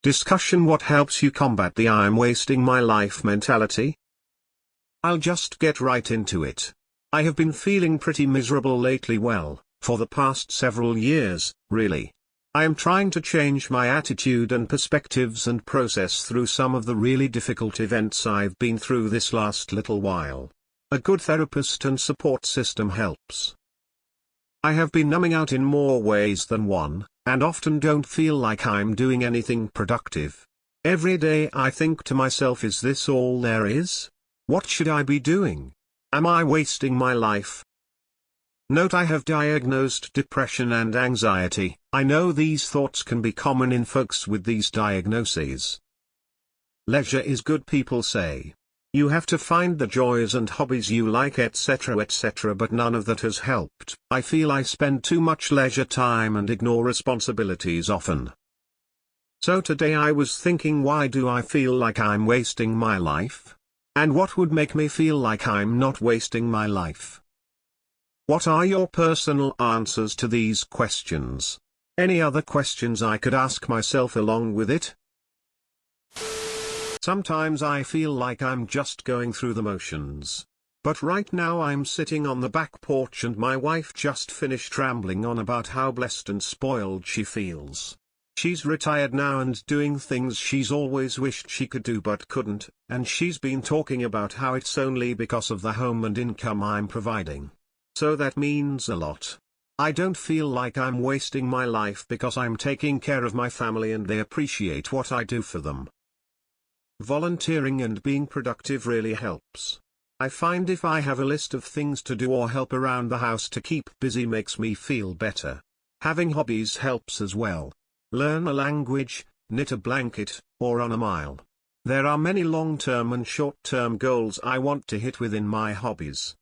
Discussion: what helps you combat the "I'm wasting my life" mentality? I'll just get right into it. I have been feeling pretty miserable lately, well, for the past several years, really. I am trying to change my attitude and perspectives and process through some of the really difficult events I've been through this last little while. A good therapist and support system helps. I have been numbing out in more ways than one, and often don't feel like I'm doing anything productive. Every day I think to myself, is this all there is? What should I be doing? Am I wasting my life? Note: I have diagnosed depression and anxiety. I know these thoughts can be common in folks with these diagnoses. Leisure is good, people say. You have to find the joys and hobbies you like, etc., but none of that has helped. I feel I spend too much leisure time and ignore responsibilities often. So today I was thinking, why do I feel like I'm wasting my life? And what would make me feel like I'm not wasting my life? What are your personal answers to these questions? Any other questions I could ask myself along with it? Sometimes I feel like I'm just going through the motions. But right now I'm sitting on the back porch and my wife just finished rambling on about how blessed and spoiled she feels. She's retired now and doing things she's always wished she could do but couldn't, and she's been talking about how it's only because of the home and income I'm providing. So that means a lot. I don't feel like I'm wasting my life because I'm taking care of my family and they appreciate what I do for them. Volunteering and being productive really helps. I find if I have a list of things to do or help around the house to keep busy makes me feel better. Having hobbies helps as well. Learn a language, knit a blanket, or run a mile. There are many long-term and short-term goals I want to hit within my hobbies.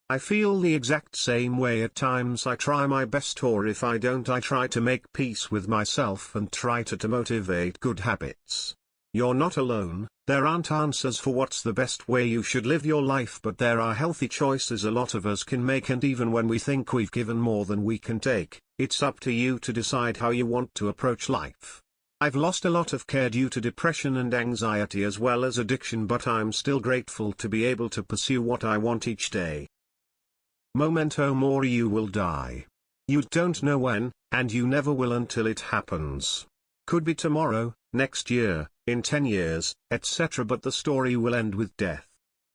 I feel the exact same way at times. I try my best, or if I don't, I try to make peace with myself and try to motivate good habits. You're not alone. There aren't answers for what's the best way you should live your life, but there are healthy choices a lot of us can make, and even when we think we've given more than we can take, it's up to you to decide how you want to approach life. I've lost a lot of care due to depression and anxiety as well as addiction, but I'm still grateful to be able to pursue what I want each day. Memento mori: you will die. You don't know when, and you never will until it happens. Could be tomorrow, next year, in 10 years, etc., but the story will end with death.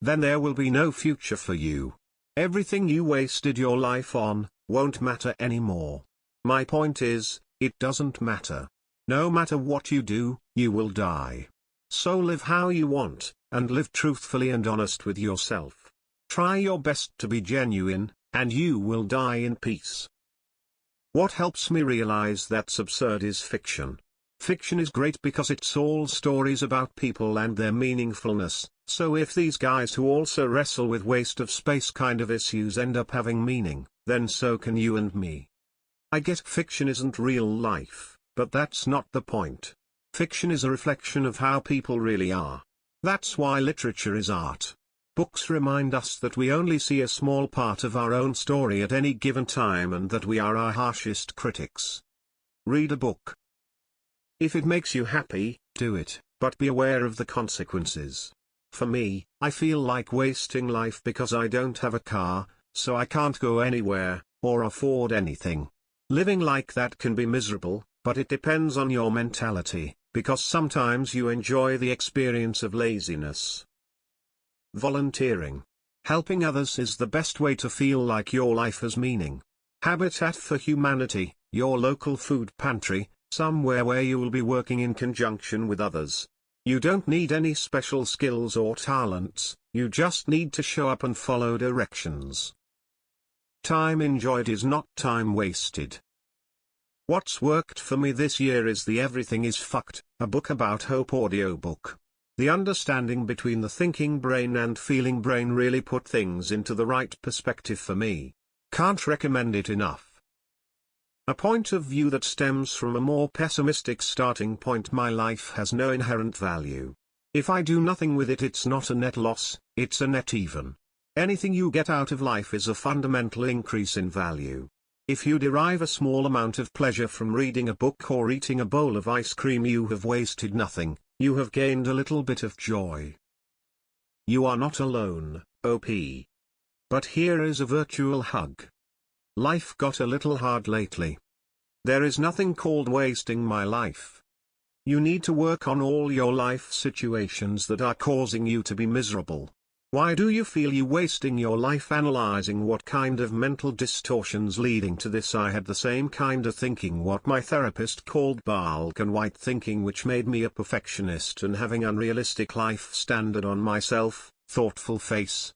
Then there will be no future for you. Everything you wasted your life on won't matter anymore. My point is, it doesn't matter. No matter what you do, you will die. So live how you want, and live truthfully and honest with yourself. Try your best to be genuine, and you will die in peace. What helps me realize that's absurd is fiction. Fiction is great because it's all stories about people and their meaningfulness, so if these guys who also wrestle with waste of space kind of issues end up having meaning, then so can you and me. I get fiction isn't real life, but that's not the point. Fiction is a reflection of how people really are. That's why literature is art. Books remind us that we only see a small part of our own story at any given time and that we are our harshest critics. Read a book. If it makes you happy, do it, but be aware of the consequences. For me, I feel like wasting life because I don't have a car, so I can't go anywhere, or afford anything. Living like that can be miserable, but it depends on your mentality, because sometimes you enjoy the experience of laziness. Volunteering. Helping others is the best way to feel like your life has meaning. Habitat for Humanity, your local food pantry, somewhere where you will be working in conjunction with others. You don't need any special skills or talents, you just need to show up and follow directions. Time enjoyed is not time wasted. What's worked for me this year is the Everything is Fucked, a book about hope audiobook. The understanding between the thinking brain and feeling brain really put things into the right perspective for me. Can't recommend it enough. A point of view that stems from a more pessimistic starting point: my life has no inherent value. If I do nothing with it, it's not a net loss, it's a net even. Anything you get out of life is a fundamental increase in value. If you derive a small amount of pleasure from reading a book or eating a bowl of ice cream, you have wasted nothing, you have gained a little bit of joy. You are not alone, OP. But here is a virtual hug. Life got a little hard lately. There is nothing called wasting my life. You need to work on all your life situations that are causing you to be miserable. Why do you feel you wasting your life analyzing what kind of mental distortions leading to this? I had the same kind of thinking, what my therapist called black and white thinking, which made me a perfectionist and having unrealistic life standard on myself. Thoughtful face.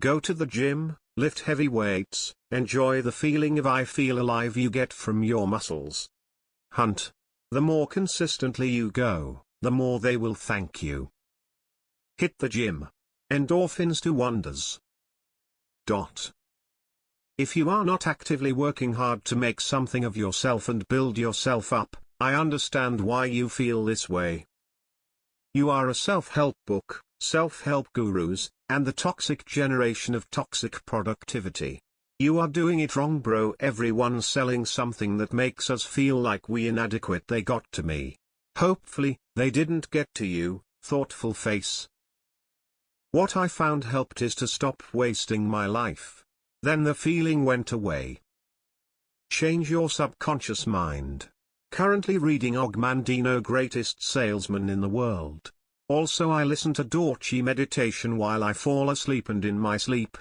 Go to the gym, lift heavy weights, enjoy the feeling of I feel alive you get from your muscles. Hunt. The more consistently you go, the more they will thank you. Hit the gym. Endorphins do wonders. If you are not actively working hard to make something of yourself and build yourself up, I understand why you feel this way. You are a self-help book, self-help gurus, and the toxic generation of toxic productivity. You are doing it wrong, bro. Everyone's selling something that makes us feel like we inadequate. They got to me. Hopefully, they didn't get to you, thoughtful face. What I found helped is to stop wasting my life. Then the feeling went away. Change your subconscious mind. Currently reading Og Mandino, Greatest Salesman in the World. Also I listen to Dorchi meditation while I fall asleep and in my sleep.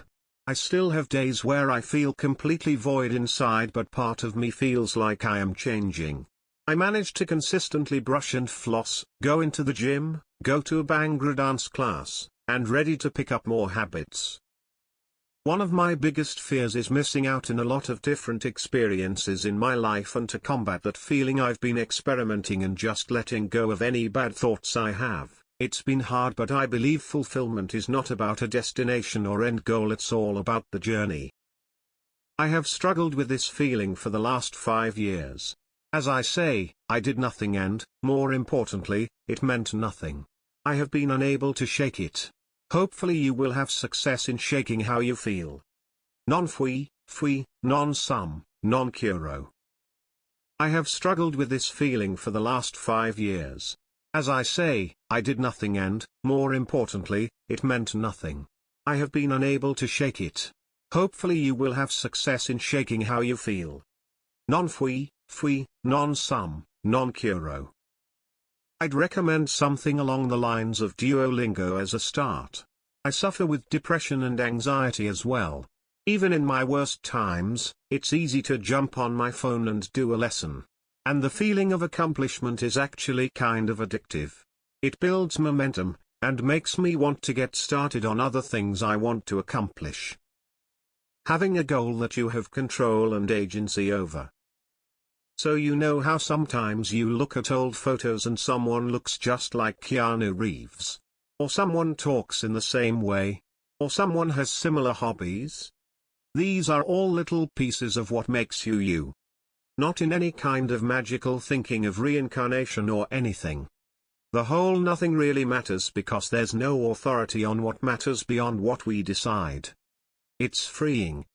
I still have days where I feel completely void inside, but part of me feels like I am changing. I manage to consistently brush and floss, go into the gym, go to a Bhangra dance class, and ready to pick up more habits. One of my biggest fears is missing out in a lot of different experiences in my life, and to combat that feeling I've been experimenting and just letting go of any bad thoughts I have. It's been hard, but I believe fulfillment is not about a destination or end goal, it's all about the journey. I have struggled with this feeling for the last 5 years. As I say, I did nothing and, more importantly, it meant nothing. I have been unable to shake it. Hopefully you will have success in shaking how you feel. Non fui, non sum, non curo. I have struggled with this feeling for the last 5 years. As I say, I did nothing and, more importantly, it meant nothing. I have been unable to shake it. Hopefully you will have success in shaking how you feel. Non fui, non sum, non curo. I'd recommend something along the lines of Duolingo as a start. I suffer with depression and anxiety as well. Even in my worst times, it's easy to jump on my phone and do a lesson. And the feeling of accomplishment is actually kind of addictive. It builds momentum, and makes me want to get started on other things I want to accomplish. Having a goal that you have control and agency over. So you know how sometimes you look at old photos and someone looks just like Keanu Reeves. Or someone talks in the same way. Or someone has similar hobbies. These are all little pieces of what makes you you. Not in any kind of magical thinking of reincarnation or anything. The whole nothing really matters because there's no authority on what matters beyond what we decide. It's freeing.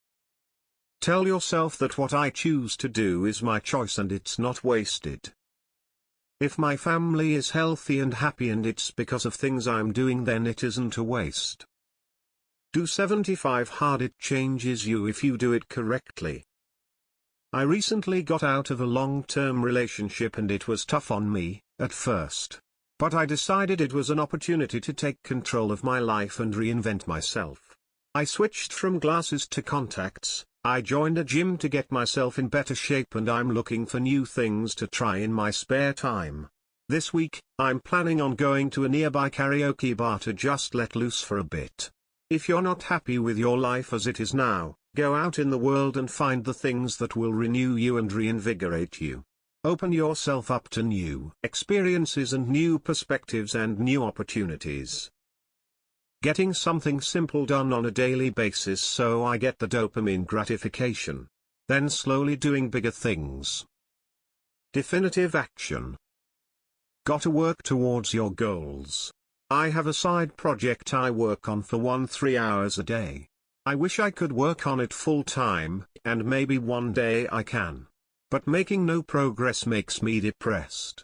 Tell yourself that what I choose to do is my choice and it's not wasted. If my family is healthy and happy and it's because of things I'm doing, then it isn't a waste. Do 75 hard, it changes you if you do it correctly. I recently got out of a long-term relationship and it was tough on me, at first. But I decided it was an opportunity to take control of my life and reinvent myself. I switched from glasses to contacts. I joined a gym to get myself in better shape, and I'm looking for new things to try in my spare time. This week, I'm planning on going to a nearby karaoke bar to just let loose for a bit. If you're not happy with your life as it is now, go out in the world and find the things that will renew you and reinvigorate you. Open yourself up to new experiences and new perspectives and new opportunities. Getting something simple done on a daily basis so I get the dopamine gratification. Then slowly doing bigger things. Definitive action. Gotta work towards your goals. I have a side project I work on for 3 hours a day. I wish I could work on it full time, and maybe one day I can. But making no progress makes me depressed.